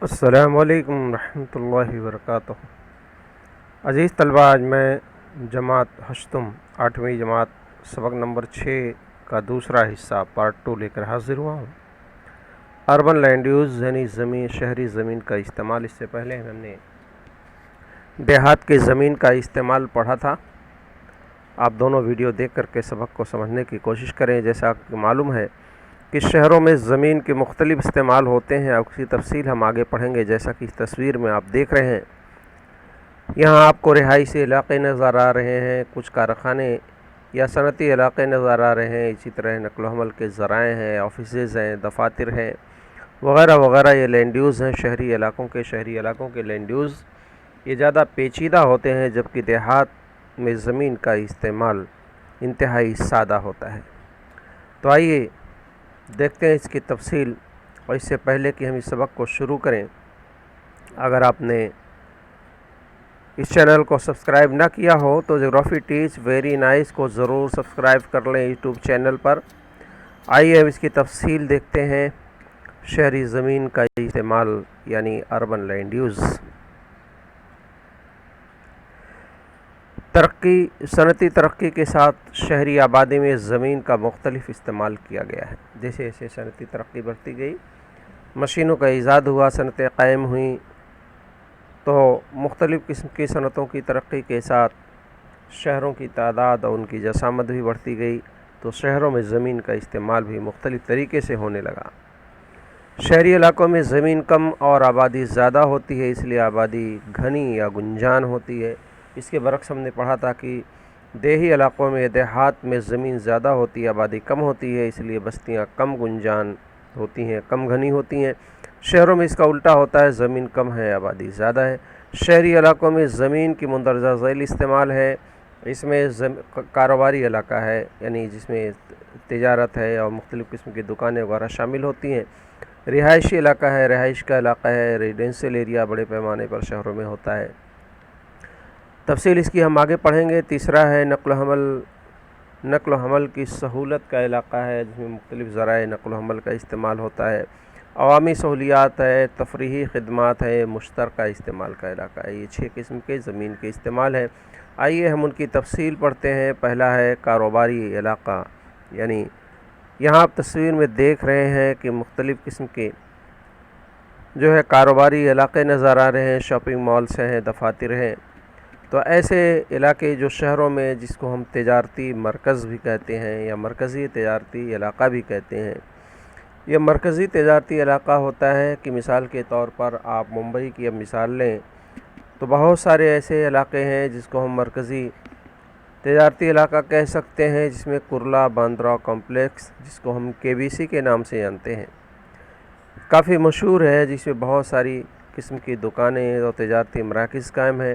السلام علیکم ورحمۃ اللہ وبرکاتہ۔ عزیز طلبہ، آج میں جماعت ہشتم 8ویں جماعت سبق نمبر 6 کا دوسرا حصہ پارٹ 2 لے کر حاضر ہوا ہوں۔ اربن لینڈ یوز یعنی زمین، شہری زمین کا استعمال۔ اس سے پہلے ہم نے دیہات کی زمین کا استعمال پڑھا تھا۔ آپ دونوں ویڈیو دیکھ کر کے سبق کو سمجھنے کی کوشش کریں۔ جیسا کہ معلوم ہے کہ شہروں میں زمین کے مختلف استعمال ہوتے ہیں اور اس کی تفصیل ہم آگے پڑھیں گے۔ جیسا کہ اس تصویر میں آپ دیکھ رہے ہیں، یہاں آپ کو رہائشی علاقے نظر آ رہے ہیں، کچھ کارخانے یا صنعتی علاقے نظر آ رہے ہیں، اسی طرح نقل و حمل کے ذرائع ہیں، آفیسز ہیں، دفاتر ہیں وغیرہ وغیرہ۔ یہ لینڈ یوز ہیں شہری علاقوں کے لینڈ یوز یہ زیادہ پیچیدہ ہوتے ہیں، جبکہ دیہات میں زمین کا استعمال انتہائی سادہ ہوتا ہے۔ تو آئیے دیکھتے ہیں اس کی تفصیل۔ اور اس سے پہلے کہ ہم اس سبق کو شروع کریں، اگر آپ نے اس چینل کو سبسکرائب نہ کیا ہو تو جغرافی ٹیچ ویری نائس کو ضرور سبسکرائب کر لیں یوٹیوب چینل پر۔ آئیے اب اس کی تفصیل دیکھتے ہیں۔ شہری زمین کا استعمال یعنی اربن لینڈ یوز۔ صنعتی ترقی کے ساتھ شہری آبادی میں زمین کا مختلف استعمال کیا گیا ہے۔ جیسے جیسے صنعتی ترقی بڑھتی گئی، مشینوں کا ایجاد ہوا، صنعتیں قائم ہوئیں، تو مختلف قسم کی صنعتوں کی ترقی کے ساتھ شہروں کی تعداد اور ان کی جسامت بھی بڑھتی گئی، تو شہروں میں زمین کا استعمال بھی مختلف طریقے سے ہونے لگا۔ شہری علاقوں میں زمین کم اور آبادی زیادہ ہوتی ہے، اس لیے آبادی گھنی یا گنجان ہوتی ہے۔ اس کے برعکس ہم نے پڑھا تھا کہ دیہی علاقوں میں، دیہات میں زمین زیادہ ہوتی ہے، آبادی کم ہوتی ہے، اس لیے بستیاں کم گنجان ہوتی ہیں، کم گھنی ہوتی ہیں۔ شہروں میں اس کا الٹا ہوتا ہے، زمین کم ہے، آبادی زیادہ ہے۔ شہری علاقوں میں زمین کی مندرجہ ذیل استعمال ہے، اس میں کاروباری علاقہ ہے، یعنی جس میں تجارت ہے اور مختلف قسم کی دکانیں وغیرہ شامل ہوتی ہیں۔ رہائشی علاقہ ہے، رہائش کا علاقہ ہے، ریزیڈینشل ایریا بڑے پیمانے پر شہروں میں ہوتا ہے۔ تفصیل اس کی ہم آگے پڑھیں گے۔ تیسرا ہے نقل و حمل کی سہولت کا علاقہ ہے، جس میں مختلف ذرائع نقل و حمل کا استعمال ہوتا ہے۔ عوامی سہولیات ہے، تفریحی خدمات ہے، مشترکہ استعمال کا علاقہ ہے۔ یہ 6 قسم کے زمین کے استعمال ہیں۔ آئیے ہم ان کی تفصیل پڑھتے ہیں۔ پہلا ہے کاروباری علاقہ، یعنی یہاں آپ تصویر میں دیکھ رہے ہیں کہ مختلف قسم کے کاروباری علاقے نظر آ رہے ہیں، شاپنگ مالز ہیں، دفاتر ہیں۔ تو ایسے علاقے جو شہروں میں، جس کو ہم تجارتی مرکز بھی کہتے ہیں یا مرکزی تجارتی علاقہ بھی کہتے ہیں، یہ مرکزی تجارتی علاقہ ہوتا ہے کہ مثال کے طور پر آپ ممبئی کی اب مثال لیں تو بہت سارے ایسے علاقے ہیں جس کو ہم مرکزی تجارتی علاقہ کہہ سکتے ہیں، جس میں کرلا باندرا کمپلیکس، جس کو ہم KBC کے نام سے جانتے ہیں، کافی مشہور ہے، جس میں بہت ساری قسم کی دکانیں اور تجارتی مراکز قائم ہیں۔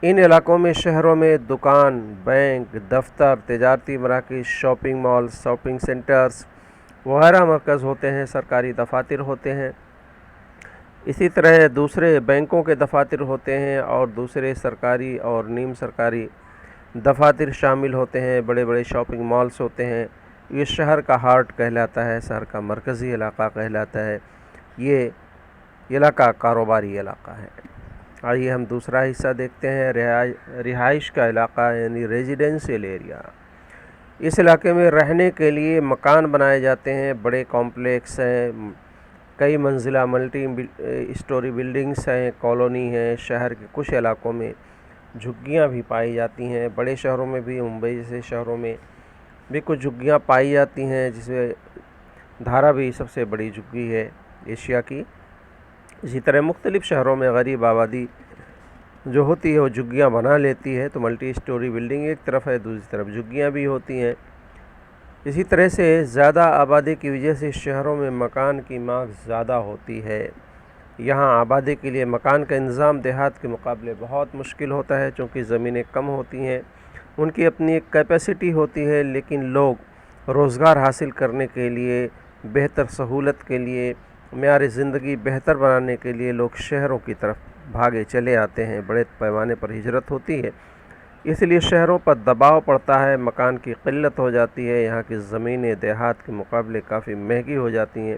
ان علاقوں میں، شہروں میں، دکان، بینک، دفتر، تجارتی مراکز، شاپنگ مالز، شاپنگ سینٹرز وغیرہ مرکز ہوتے ہیں، سرکاری دفاتر ہوتے ہیں۔ اسی طرح دوسرے بینکوں کے دفاتر ہوتے ہیں اور دوسرے سرکاری اور نیم سرکاری دفاتر شامل ہوتے ہیں، بڑے بڑے شاپنگ مالز ہوتے ہیں۔ یہ شہر کا ہارٹ کہلاتا ہے، شہر کا مرکزی علاقہ کہلاتا ہے۔ یہ علاقہ کاروباری علاقہ ہے۔ آئیے ہم دوسرا حصہ دیکھتے ہیں، رہائش کا علاقہ یعنی ریزیڈینشل ایریا۔ اس علاقے میں رہنے کے لیے مکان بنائے جاتے ہیں، بڑے کمپلیکس ہیں، کئی منزلہ ملٹی اسٹوری بلڈنگس ہیں، کالونی ہیں۔ شہر کے کچھ علاقوں میں جھگیاں بھی پائی جاتی ہیں، بڑے شہروں میں بھی، ممبئی جیسے شہروں میں بھی کچھ جھگیاں پائی جاتی ہیں، جس میں دھارا سب سے بڑی جھگی ہے ایشیا کی۔ اسی طرح مختلف شہروں میں غریب آبادی جو ہوتی ہے وہ جھگیاں بنا لیتی ہے، تو ملٹی اسٹوری بلڈنگ ایک طرف ہے، دوسری طرف جھگیاں بھی ہوتی ہیں۔ اسی طرح سے زیادہ آبادی کی وجہ سے شہروں میں مکان کی مانگ زیادہ ہوتی ہے۔ یہاں آبادی کے لیے مکان کا انتظام دیہات کے مقابلے بہت مشکل ہوتا ہے، چونکہ زمینیں کم ہوتی ہیں، ان کی اپنی ایک کیپیسٹی ہوتی ہے، لیکن لوگ روزگار حاصل کرنے کے لیے، بہتر سہولت کے لیے، معیار زندگی بہتر بنانے کے لیے لوگ شہروں کی طرف بھاگے چلے آتے ہیں، بڑے پیمانے پر ہجرت ہوتی ہے۔ اس لیے شہروں پر دباؤ پڑتا ہے، مکان کی قلت ہو جاتی ہے، یہاں کی زمینیں دیہات کے مقابلے کافی مہنگی ہو جاتی ہیں۔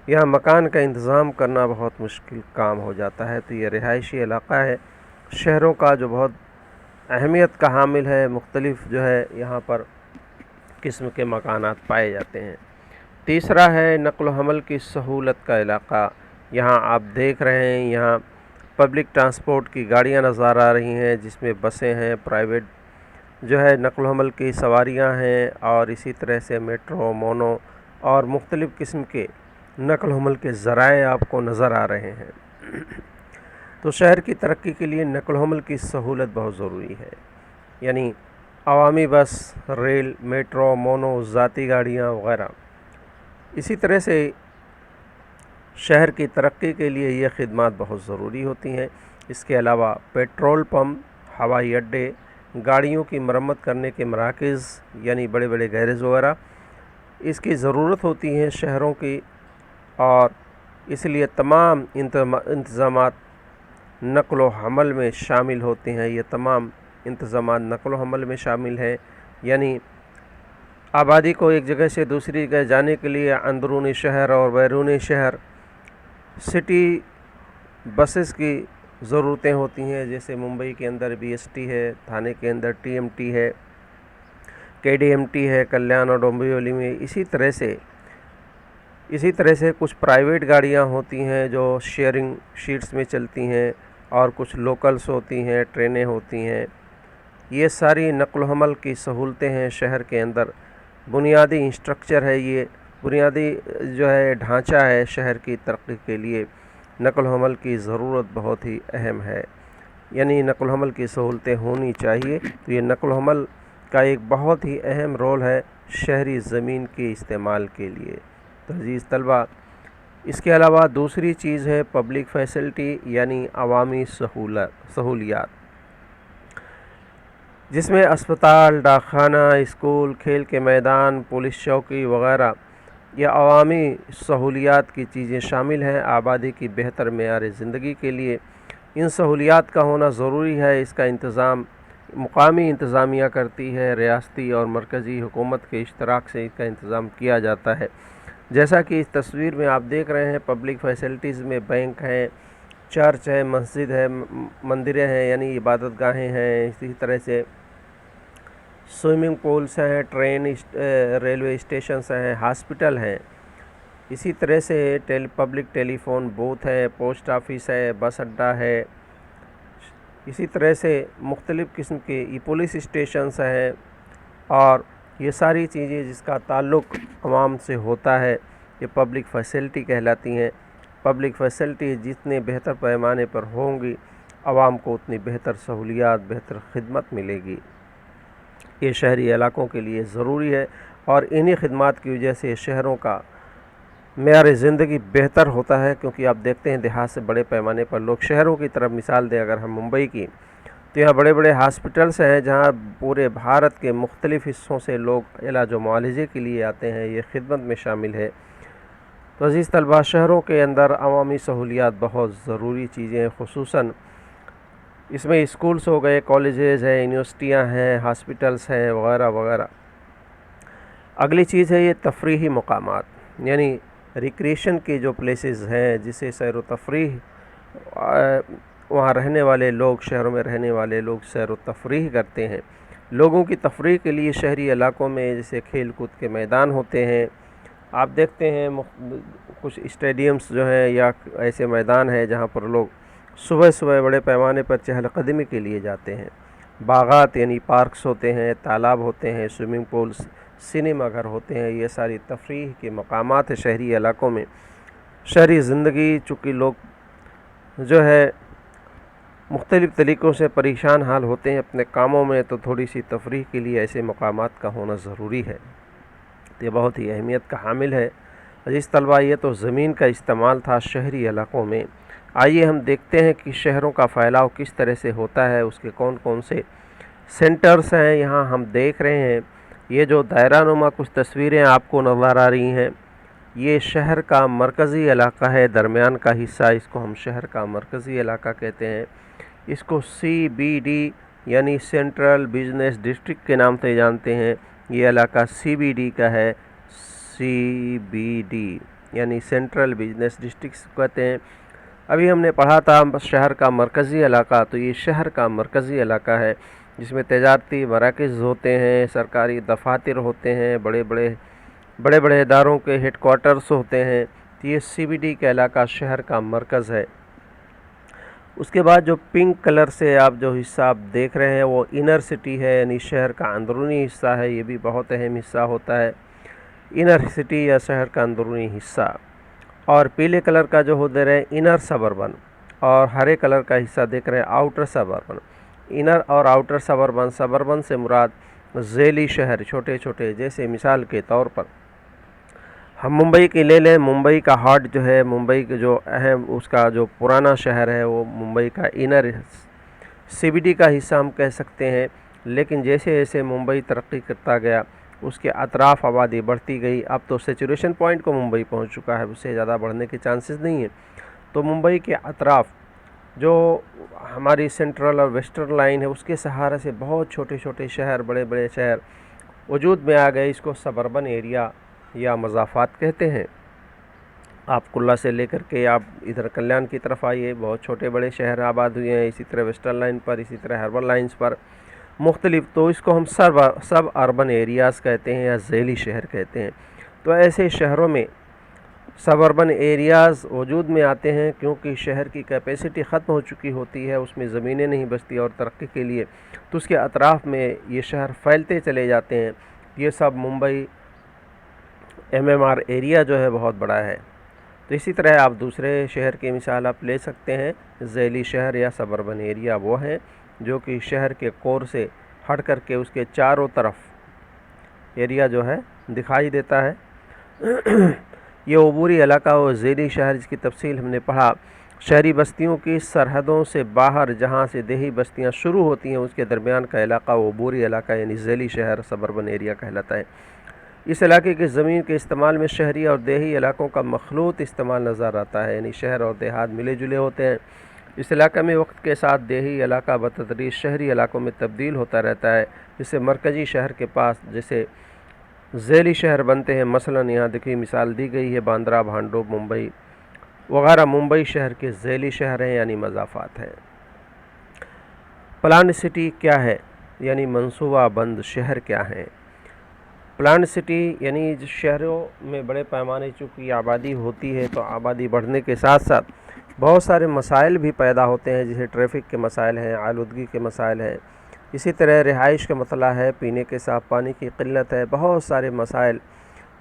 یہاں مکان کا انتظام کرنا بہت مشکل کام ہو جاتا ہے۔ تو یہ رہائشی علاقہ ہے شہروں کا جو بہت اہمیت کا حامل ہے، مختلف جو ہے یہاں پر قسم کے مکانات پائے جاتے ہیں۔ تیسرا ہے نقل و حمل کی سہولت کا علاقہ۔ یہاں آپ دیکھ رہے ہیں یہاں پبلک ٹرانسپورٹ کی گاڑیاں نظر آ رہی ہیں، جس میں بسیں ہیں، پرائیویٹ جو ہے نقل و حمل کی سواریاں ہیں، اور اسی طرح سے میٹرو، مونو اور مختلف قسم کے نقل و حمل کے ذرائع آپ کو نظر آ رہے ہیں۔ تو شہر کی ترقی کے لیے نقل و حمل کی سہولت بہت ضروری ہے، یعنی عوامی بس، ریل، میٹرو، مونو، ذاتی گاڑیاں وغیرہ۔ اسی طرح سے شہر کی ترقی کے لیے یہ خدمات بہت ضروری ہوتی ہیں۔ اس کے علاوہ پیٹرول پمپ، ہوائی اڈے، گاڑیوں کی مرمت کرنے کے مراکز یعنی بڑے بڑے گیرز وغیرہ، اس کی ضرورت ہوتی ہے شہروں کی، اور اس لیے تمام انتظامات نقل و حمل میں شامل ہوتے ہیں۔ یہ تمام انتظامات نقل و حمل میں شامل ہیں، یعنی آبادی کو ایک جگہ سے دوسری جگہ جانے کے لیے اندرونی شہر اور بیرونی شہر سٹی بسز کی ضرورتیں ہوتی ہیں، جیسے ممبئی کے اندر BST ہے، تھانے کے اندر TMT ہے، KDMT ہے کلیان اور ڈومبیولی میں۔ اسی طرح سے کچھ پرائیویٹ گاڑیاں ہوتی ہیں جو شیئرنگ شیٹس میں چلتی ہیں، اور کچھ لوکلس ہوتی ہیں، ٹرینیں ہوتی ہیں۔ یہ ساری نقل و حمل کی سہولتیں ہیں شہر کے اندر، بنیادی انسٹرکچر ہے، یہ بنیادی جو ہے ڈھانچہ ہے شہر کی ترقی کے لیے۔ نقل و حمل کی ضرورت بہت ہی اہم ہے، یعنی نقل و حمل کی سہولتیں ہونی چاہیے۔ تو یہ نقل و حمل کا ایک بہت ہی اہم رول ہے شہری زمین کے استعمال کے لیے۔ تو عزیز طلبہ، اس کے علاوہ دوسری چیز ہے پبلک فیسلٹی، یعنی عوامی سہولیات، جس میں اسپتال، ڈاکخانہ، اسکول، کھیل کے میدان، پولیس چوکی وغیرہ، یہ عوامی سہولیات کی چیزیں شامل ہیں آبادی کی بہتر معیار زندگی کے لیے۔ ان سہولیات کا ہونا ضروری ہے، اس کا انتظام مقامی انتظامیہ کرتی ہے، ریاستی اور مرکزی حکومت کے اشتراک سے اس کا انتظام کیا جاتا ہے۔ جیسا کہ اس تصویر میں آپ دیکھ رہے ہیں، پبلک فیسلٹیز میں بینک ہیں، چرچ ہے، مسجد ہے، مندریں ہیں یعنی عبادت گاہیں ہیں، اسی طرح سے سوئمنگ پولس ہیں، ریلوے اسٹیشنز ہیں، ہاسپٹل ہیں، اسی طرح سے پبلک ٹیلی فون بوتھ ہے، پوسٹ آفس ہے، بس اڈہ ہے، اسی طرح سے مختلف قسم کے پولیس اسٹیشنز ہیں، اور یہ ساری چیزیں جس کا تعلق عوام سے ہوتا ہے یہ پبلک فیسلٹی کہلاتی ہیں۔ پبلک فیسلٹی جتنے بہتر پیمانے پر ہوں گی، عوام کو اتنی بہتر سہولیات، بہتر خدمت ملے گی۔ یہ شہری علاقوں کے لیے ضروری ہے، اور انہی خدمات کی وجہ سے شہروں کا معیار زندگی بہتر ہوتا ہے، کیونکہ آپ دیکھتے ہیں دیہات سے بڑے پیمانے پر لوگ شہروں کی طرف، مثال دیں اگر ہم ممبئی کی، تو یہاں بڑے بڑے ہاسپٹلس ہیں جہاں پورے بھارت کے مختلف حصوں سے لوگ علاج و معالجے کے لیے آتے ہیں، یہ خدمت میں شامل ہے۔ تو عزیز طلبہ، شہروں کے اندر عوامی سہولیات بہت ضروری چیزیں ہیں، خصوصاً اس میں اسکولز ہو گئے، کالجز ہیں، یونیورسٹیاں ہیں، ہاسپٹلس ہیں وغیرہ وغیرہ۔ اگلی چیز ہے یہ تفریحی مقامات، یعنی ریکریشن کے جو پلیسز ہیں، جسے سیر و تفریح، وہاں رہنے والے لوگ، شہروں میں رہنے والے لوگ سیر و تفریح کرتے ہیں۔ لوگوں کی تفریح کے لیے شہری علاقوں میں جیسے کھیل کود کے میدان ہوتے ہیں، آپ دیکھتے ہیں کچھ اسٹیڈیمز جو ہیں یا ایسے میدان ہیں جہاں پر لوگ صبح صبح بڑے پیمانے پر چہل قدمی کے لیے جاتے ہیں۔ باغات یعنی پارکس ہوتے ہیں، تالاب ہوتے ہیں، سوئمنگ پولس، سنیما گھر ہوتے ہیں، یہ ساری تفریح کے مقامات ہیں شہری علاقوں میں۔ شہری زندگی چونکہ لوگ جو ہے مختلف طریقوں سے پریشان حال ہوتے ہیں اپنے کاموں میں، تو تھوڑی سی تفریح کے لیے ایسے مقامات کا ہونا ضروری ہے، یہ بہت ہی اہمیت کا حامل ہے۔ عزیز طلبہ، یہ تو زمین کا استعمال تھا شہری علاقوں میں۔ آئیے ہم دیکھتے ہیں کہ شہروں کا پھیلاؤ کس طرح سے ہوتا ہے، اس کے کون کون سے سینٹرز ہیں۔ یہاں ہم دیکھ رہے ہیں یہ جو دائرہ نما کچھ تصویریں آپ کو نظر آ رہی ہیں، یہ شہر کا مرکزی علاقہ ہے، درمیان کا حصہ، اس کو ہم شہر کا مرکزی علاقہ کہتے ہیں۔ اس کو CBD یعنی سینٹرل بزنس ڈسٹرکٹ کے نام سے جانتے ہیں۔ یہ علاقہ CBD کا ہے، CBD یعنی سینٹرل بزنس ڈسٹرکٹس کہتے ہیں۔ ابھی ہم نے پڑھا تھا شہر کا مرکزی علاقہ، تو یہ شہر کا مرکزی علاقہ ہے جس میں تجارتی مراکز ہوتے ہیں، سرکاری دفاتر ہوتے ہیں، بڑے بڑے اداروں کے ہیڈ کوارٹرز ہوتے ہیں۔ یہ سی بی ڈی کا علاقہ شہر کا مرکز ہے۔ اس کے بعد جو پنک کلر سے آپ جو حصہ آپ دیکھ رہے ہیں وہ انر سٹی ہے، یعنی شہر کا اندرونی حصہ ہے۔ یہ بھی بہت اہم حصہ ہوتا ہے، انر سٹی یا شہر کا اندرونی حصہ۔ اور پیلے کلر کا جو دے رہے ہیں انر سبربن، اور ہرے کلر کا حصہ دیکھ رہے ہیں آؤٹر سبربن۔ انر اور آؤٹر سبربن سے مراد ذیلی شہر چھوٹے چھوٹے، جیسے مثال کے طور پر ہم ممبئی کی لے لیں۔ ممبئی کا ہارٹ جو ہے، ممبئی کے جو اہم اس کا جو پرانا شہر ہے وہ ممبئی کا انر سی بی ڈی کا حصہ ہم کہہ سکتے ہیں۔ لیکن جیسے جیسے ممبئی ترقی کرتا گیا، اس کے اطراف آبادی بڑھتی گئی، اب تو سیچوریشن پوائنٹ کو ممبئی پہنچ چکا ہے، اس سے زیادہ بڑھنے کے چانسز نہیں ہیں۔ تو ممبئی کے اطراف جو ہماری سینٹرل اور ویسٹرن لائن ہے، اس کے سہارے سے بہت چھوٹے چھوٹے شہر، بڑے بڑے شہر وجود میں آ گئے۔ اس کو سبربن ایریا یا مضافات کہتے ہیں۔ آپ کلا سے لے کر کے آپ ادھر کلیان کی طرف آئیے، بہت چھوٹے بڑے شہر آباد ہوئے ہیں، اسی طرح ویسٹرن لائن پر، اسی طرح ہربل لائنز پر مختلف۔ تو اس کو ہم سب اربن ایریاز کہتے ہیں یا ذیلی شہر کہتے ہیں۔ تو ایسے شہروں میں سب اربن ایریاز وجود میں آتے ہیں، کیونکہ شہر کی کیپیسٹی ختم ہو چکی ہوتی ہے، اس میں زمینیں نہیں بچتی اور ترقی کے لیے، تو اس کے اطراف میں یہ شہر پھیلتے چلے جاتے ہیں۔ یہ سب Mumbai M M R area جو ہے بہت بڑا ہے۔ تو اسی طرح آپ دوسرے شہر کی مثال آپ لے سکتے ہیں۔ ذیلی شہر یا سبربن ایریا وہ ہیں جو کہ شہر کے کور سے ہٹ کر کے اس کے چاروں طرف ایریا جو ہے دکھائی دیتا ہے۔ یہ عبوری علاقہ و ذیلی شہر، جس کی تفصیل ہم نے پڑھا۔ شہری بستیوں کی سرحدوں سے باہر جہاں سے دیہی بستیاں شروع ہوتی ہیں، اس کے درمیان کا علاقہ وہ عبوری علاقہ یعنی ذیلی شہر سبربن ایریا کہلاتا ہے۔ اس علاقے کی زمین کے استعمال میں شہری اور دیہی علاقوں کا مخلوط استعمال نظر آتا ہے، یعنی شہر اور دیہات ملے جلے ہوتے ہیں۔ اس علاقے میں وقت کے ساتھ دیہی علاقہ بتدریج شہری علاقوں میں تبدیل ہوتا رہتا ہے، جس سے مرکزی شہر کے پاس جیسے ذیلی شہر بنتے ہیں۔ مثلا یہاں دیکھیے مثال دی گئی ہے، باندرا، بھانڈوپ، ممبئی وغیرہ ممبئی شہر کے ذیلی شہر ہیں یعنی مضافات ہیں۔ پلانڈ سٹی کیا ہے، یعنی منصوبہ بند شہر کیا ہیں؟ پلانڈ سٹی یعنی شہروں میں بڑے پیمانے چونکہ آبادی ہوتی ہے، تو آبادی بڑھنے کے ساتھ ساتھ بہت سارے مسائل بھی پیدا ہوتے ہیں، جیسے ٹریفک کے مسائل ہیں، آلودگی کے مسائل ہیں، اسی طرح رہائش کا مسئلہ ہے، پینے کے صاف پانی کی قلت ہے، بہت سارے مسائل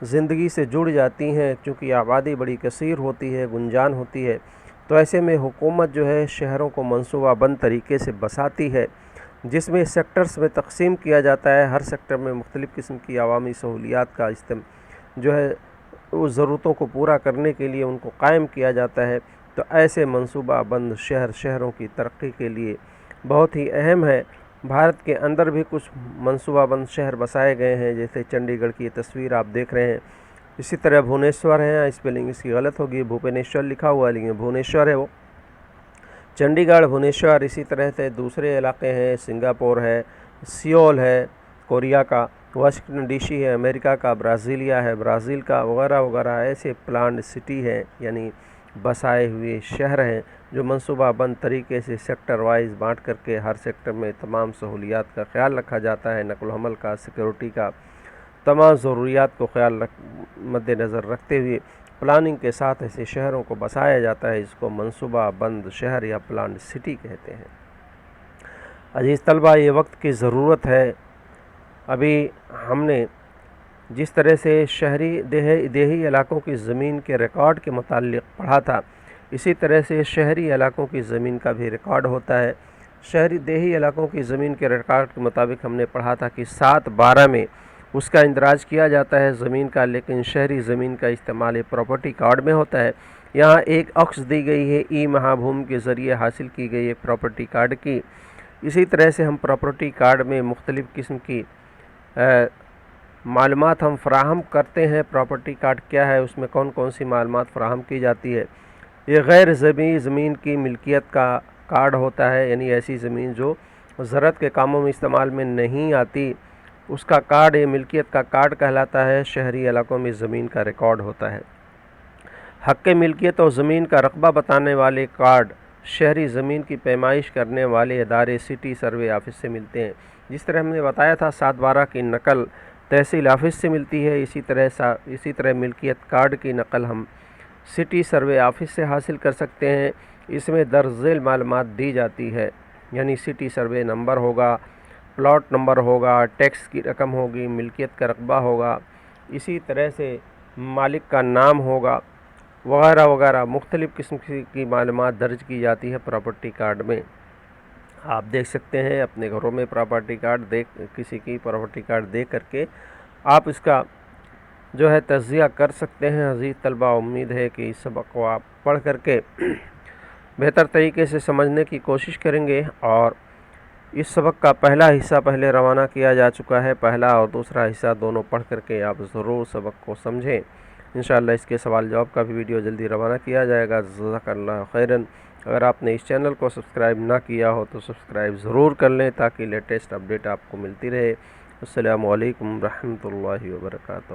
زندگی سے جڑ جاتی ہیں چونکہ آبادی بڑی کثیر ہوتی ہے، گنجان ہوتی ہے۔ تو ایسے میں حکومت جو ہے شہروں کو منصوبہ بند طریقے سے بساتی ہے، جس میں سیکٹرز میں تقسیم کیا جاتا ہے۔ ہر سیکٹر میں مختلف قسم کی عوامی سہولیات کا جو ہے اس ضرورتوں کو پورا کرنے کے لیے ان کو قائم کیا جاتا ہے۔ تو ایسے منصوبہ بند شہروں کی ترقی کے لیے بہت ہی اہم ہے۔ بھارت کے اندر بھی کچھ منصوبہ بند شہر بسائے گئے ہیں، جیسے چنڈی گڑھ کی تصویر آپ دیکھ رہے ہیں، اسی طرح بھونیشور ہے، اسپیلنگ اس کی غلط ہوگی، بھوپینیشور لکھا ہوا ہے لیکن بھونیشور ہے وہ، چنڈی گڑھ، بھونیشور۔ اسی طرح سے دوسرے علاقے ہیں، سنگاپور ہے، سیول ہے کوریا کا، واشنگٹن ڈی سی ہے امریکہ کا، برازیلیا ہے برازیل کا، وغیرہ وغیرہ۔ ایسے پلانڈ سٹی ہے یعنی بسائے ہوئے شہر ہیں جو منصوبہ بند طریقے سے سیکٹر وائز بانٹ کر کے ہر سیکٹر میں تمام سہولیات کا خیال رکھا جاتا ہے، نقل و حمل کا، سیکورٹی کا، تمام ضروریات کو مد نظر رکھتے ہوئے پلاننگ کے ساتھ ایسے شہروں کو بسایا جاتا ہے، اس کو منصوبہ بند شہر یا پلانڈ سٹی کہتے ہیں۔ عزیز طلبہ، یہ وقت کی ضرورت ہے۔ ابھی ہم نے جس طرح سے شہری دیہی علاقوں کی زمین کے ریکارڈ کے متعلق پڑھا تھا، اسی طرح سے شہری علاقوں کی زمین کا بھی ریکارڈ ہوتا ہے۔ دیہی علاقوں کی زمین کے ریکارڈ کے مطابق ہم نے پڑھا تھا کہ 7/12 میں اس کا اندراج کیا جاتا ہے زمین کا، لیکن شہری زمین کا استعمال پراپرٹی کارڈ میں ہوتا ہے۔ یہاں ایک عکس دی گئی ہے ای مہابھوم کے ذریعے حاصل کی گئی ایک پراپرٹی کارڈ کی۔ اسی طرح سے ہم پراپرٹی کارڈ میں مختلف قسم کی معلومات ہم فراہم کرتے ہیں۔ پراپرٹی کارڈ کیا ہے، اس میں کون کون سی معلومات فراہم کی جاتی ہے۔ یہ غیر زمین کی ملکیت کا کارڈ ہوتا ہے، یعنی ایسی زمین جو زراعت کے کاموں میں استعمال میں نہیں آتی، اس کا کارڈ یہ ملکیت کا کارڈ کہلاتا ہے۔ شہری علاقوں میں زمین کا ریکارڈ ہوتا ہے۔ حق ملکیت اور زمین کا رقبہ بتانے والے کارڈ شہری زمین کی پیمائش کرنے والے ادارے سٹی سروے آفس سے ملتے ہیں۔ جس طرح ہم نے بتایا تھا 7/12 کی نقل تحصیل آفس سے ملتی ہے، اسی طرح ملکیت کارڈ کی نقل ہم سٹی سروے آفس سے حاصل کر سکتے ہیں۔ اس میں درج ذیل معلومات دی جاتی ہے، یعنی سٹی سروے نمبر ہوگا، پلاٹ نمبر ہوگا، ٹیکس کی رقم ہوگی، ملکیت کا رقبہ ہوگا، اسی طرح سے مالک کا نام ہوگا وغیرہ وغیرہ، مختلف قسم کی معلومات درج کی جاتی ہے پراپرٹی کارڈ میں۔ آپ دیکھ سکتے ہیں اپنے گھروں میں کسی کی پراپرٹی کارڈ دیکھ کر کے آپ اس کا جو ہے تجزیہ کر سکتے ہیں۔ عزیز طلبہ، امید ہے کہ اس سبق کو آپ پڑھ کر کے بہتر طریقے سے سمجھنے کی کوشش کریں گے، اور اس سبق کا پہلا حصہ پہلے روانہ کیا جا چکا ہے، پہلا اور دوسرا حصہ دونوں پڑھ کر کے آپ ضرور سبق کو سمجھیں۔ انشاءاللہ اس کے سوال جواب کا بھی ویڈیو جلدی روانہ کیا جائے گا۔ جزاک اللہ خیراً۔ اگر آپ نے اس چینل کو سبسکرائب نہ کیا ہو تو سبسکرائب ضرور کر لیں تاکہ لیٹسٹ اپڈیٹ آپ کو ملتی رہے۔ السلام علیکم ورحمۃ اللہ وبرکاتہ۔